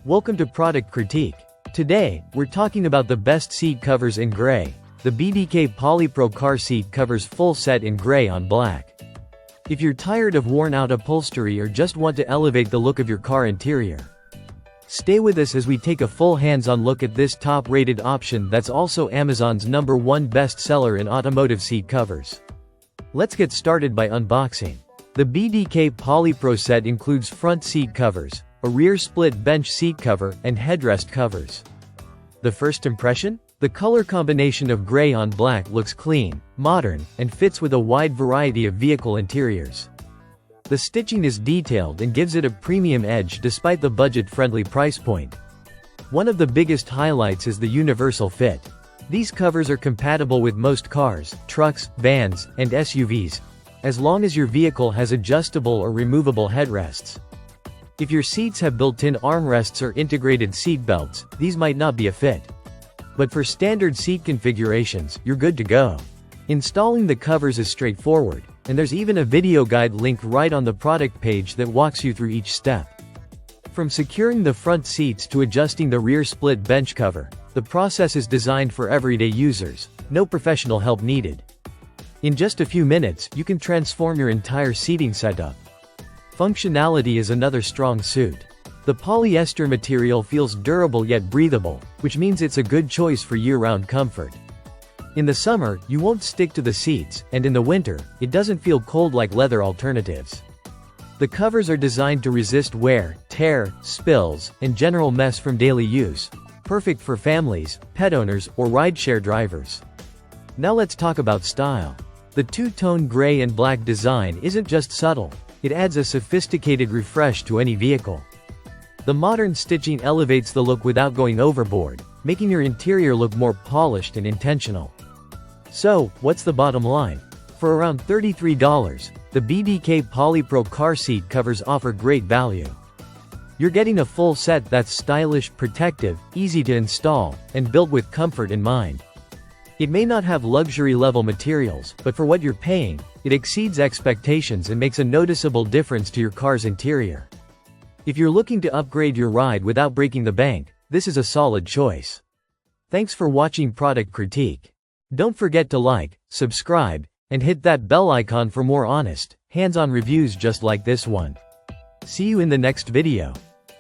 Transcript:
Welcome to Product Critique. Today, we're talking about the best seat covers in gray. The BDK PolyPro car seat covers full set in gray on black. If you're tired of worn-out upholstery or just want to elevate the look of your car interior, stay with us as we take a full hands-on look at this top-rated option that's also Amazon's #1 bestseller in automotive seat covers. Let's get started by unboxing. The BDK PolyPro set includes front seat covers, a rear split bench seat cover, and headrest covers. The first impression? The color combination of gray on black looks clean, modern, and fits with a wide variety of vehicle interiors. The stitching is detailed and gives it a premium edge despite the budget-friendly price point. One of the biggest highlights is the universal fit. These covers are compatible with most cars, trucks, vans, and SUVs, as long as your vehicle has adjustable or removable headrests. If your seats have built-in armrests or integrated seat belts, these might not be a fit. But for standard seat configurations, you're good to go. Installing the covers is straightforward, and there's even a video guide link right on the product page that walks you through each step. From securing the front seats to adjusting the rear split bench cover, the process is designed for everyday users, no professional help needed. In just a few minutes, you can transform your entire seating setup. Functionality is another strong suit. The polyester material feels durable yet breathable, which means it's a good choice for year-round comfort. In the summer, you won't stick to the seats, and in the winter, it doesn't feel cold like leather alternatives. The covers are designed to resist wear, tear, spills, and general mess from daily use, perfect for families, pet owners, or rideshare drivers. Now let's talk about style. The two-tone gray and black design isn't just subtle, it adds a sophisticated refresh to any vehicle. The modern stitching elevates the look without going overboard, making your interior look more polished and intentional. So, what's the bottom line? For around $33, the BDK PolyPro car seat covers offer great value. You're getting a full set that's stylish, protective, easy to install, and built with comfort in mind. It may not have luxury-level materials, but for what you're paying, it exceeds expectations and makes a noticeable difference to your car's interior. If you're looking to upgrade your ride without breaking the bank, this is a solid choice. Thanks for watching Product Critique. Don't forget to like, subscribe, and hit that bell icon for more honest, hands-on reviews just like this one. See you in the next video.